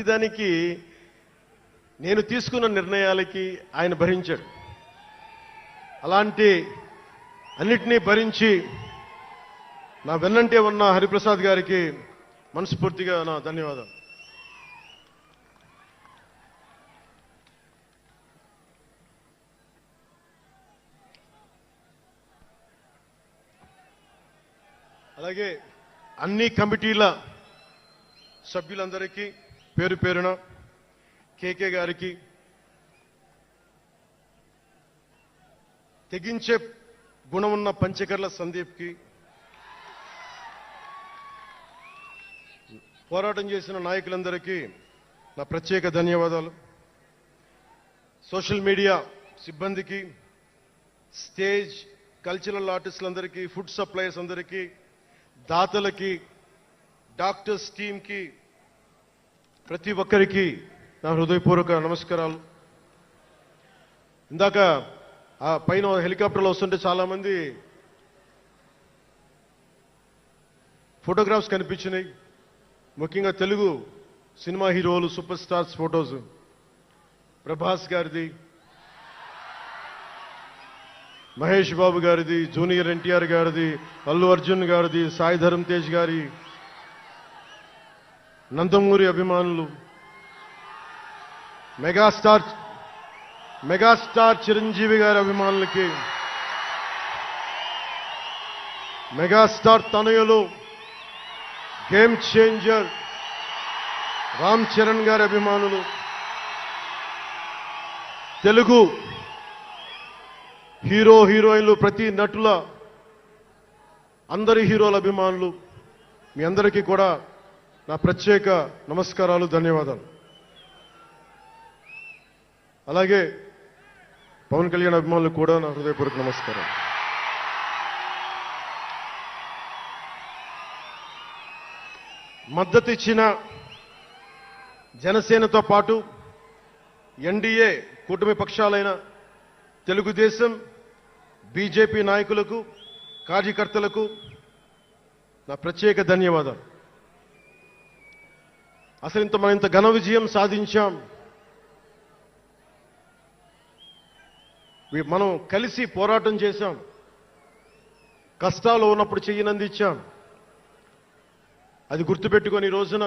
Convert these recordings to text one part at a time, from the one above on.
దానికి నేను తీసుకున్న నిర్ణయాలకి ఆయన భరించాడు. అలాంటి అన్నిటినీ భరించి నా వెన్నంటే ఉన్న హరిప్రసాద్ గారికి మనస్ఫూర్తిగా నా ధన్యవాదాలు. అలాగే అన్ని కమిటీల సభ్యులందరికీ పేరు పేరున, కేకే గారికి, తెగించే గుణమున్న పంచకర్ల సందీప్కి, పోరాటం చేసిన నాయకులందరికీ నా ప్రత్యేక ధన్యవాదాలు. సోషల్ మీడియా సిబ్బందికి, స్టేజ్ కల్చరల్ ఆర్టిస్టులందరికీ, ఫుడ్ సప్లయర్స్ అందరికీ, దాతలకి, డాక్టర్స్ టీంకి, ప్రతి ఒక్కరికి నా హృదయపూర్వక నమస్కారాలు. ఇందాక ఆ పైన హెలికాప్టర్లో వస్తుంటే చాలామంది ఫోటోగ్రాఫ్స్ కనిపించినాయి. ముఖ్యంగా తెలుగు సినిమా హీరోలు, సూపర్ స్టార్స్ ఫోటోస్, ప్రభాస్ గారిది, మహేష్ బాబు గారిది, జూనియర్ ఎన్టీఆర్ గారిది, అల్లు అర్జున్ గారిది, సాయి ధరమ్ తేజ్ గారి, నందమూరి అభిమానులు, మెగాస్టార్ చిరంజీవి గారి అభిమానులకి, మెగాస్టార్ తనయులు, గేమ్ చేంజర్ రామ్ చరణ్ గారి అభిమానులు, తెలుగు హీరో హీరోయిన్లు, ప్రతి నటుల, అందరి హీరోల అభిమానులు, మీ అందరికీ కూడా నా ప్రత్యేక నమస్కారాలు, ధన్యవాదాలు. అలాగే పవన్ కళ్యాణ్ అభిమానులు కూడా నా హృదయపూర్వక నమస్కారం. మద్దతు ఇచ్చిన జనసేనతో పాటు ఎన్డీఏ కూటమి పక్షాలైన తెలుగుదేశం, బీజేపీ నాయకులకు, కార్యకర్తలకు నా ప్రత్యేక ధన్యవాదాలు. అసలు మనం ఇంత ఘన విజయం సాధించాం. మనం కలిసి పోరాటం చేశాం. కష్టాలు ఉన్నప్పుడు చెయ్యనందించాం. అది గుర్తుపెట్టుకొని ఈ రోజున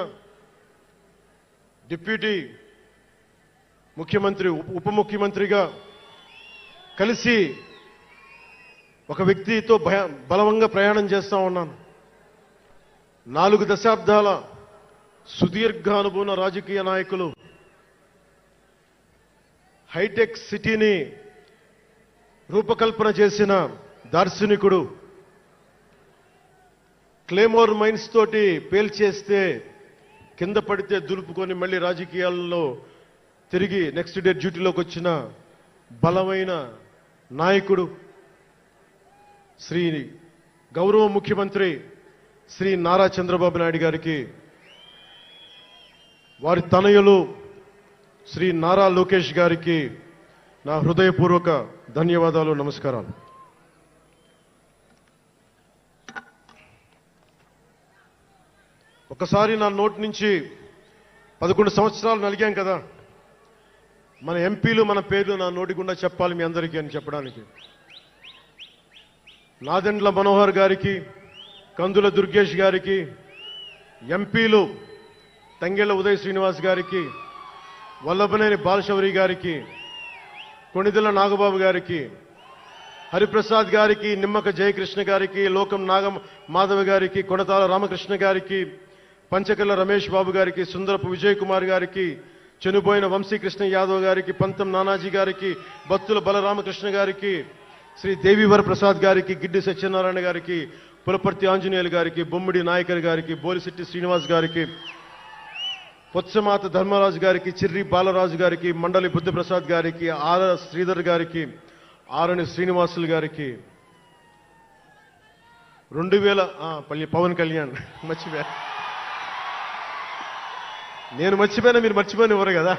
డిప్యూటీ ముఖ్యమంత్రి, ఉప ముఖ్యమంత్రిగా కలిసి ఒక వ్యక్తితో బలవంగా ప్రయాణం చేస్తా ఉన్నాను. 4 దశాబ్దాల సుదీర్ఘ అనుభవ రాజకీయ నాయకులు, హైటెక్ సిటీని రూపకల్పన చేసిన దార్శనికుడు, క్లేమోర్ మైన్స్ తోటి పేల్చేస్తే కింద పడితే దులుపుకొని మళ్ళీ రాజకీయాల్లో తిరిగి నెక్స్ట్ డే డ్యూటీలోకి వచ్చిన బలమైన నాయకుడు, శ్రీ గౌరవ ముఖ్యమంత్రి శ్రీ నారా చంద్రబాబు నాయుడు గారికి, వారి తనయులు శ్రీ నారా లోకేష్ గారికి నా హృదయపూర్వక ధన్యవాదాలు, నమస్కారాలు. ఒకసారి నా నోటి నుంచి 11 సంవత్సరాలు నలిగాం కదా, మన ఎంపీలు మన పేర్లు నా నోటి గుండా చెప్పాలి మీ అందరికీ అని చెప్పడానికి. నాదెండ్ల మనోహర్ గారికి, కందుల దుర్గేష్ గారికి, ఎంపీలు తంగెళ్ల ఉదయ్ శ్రీనివాస్ గారికి, వల్లభనేని బాలశౌరి గారికి, కొణిదెల నాగబాబు గారికి, హరిప్రసాద్ గారికి, నిమ్మక జయకృష్ణ గారికి, లోకం మాధవ గారికి, కొనతాల రామకృష్ణ గారికి, పంచకర్ల రమేష్ బాబు గారికి, సుందరపు విజయ్ కుమార్ గారికి, చనిపోయిన వంశీకృష్ణ యాదవ్ గారికి, పంతం నానాజీ గారికి, బత్తుల బలరామకృష్ణ గారికి, శ్రీ దేవీవర ప్రసాద్ గారికి, గిడ్డి సత్యనారాయణ గారికి, పులపర్తి ఆంజనేయులు గారికి, బొమ్మిడి నాయకర్ గారికి, బోలిశెట్టి శ్రీనివాస్ గారికి, పొత్సమాత ధర్మరాజు గారికి, చిర్రి బాలరాజు గారికి, మండలి బుద్ధప్రసాద్ గారికి, ఆర్ శ్రీధర్ గారికి, ఆరణి శ్రీనివాసులు గారికి, 2000 పవన్ కళ్యాణ్ మర్చిపోయా, నేను మర్చిపోయినా మీరు మర్చిపోయిన ఎవరు కదా.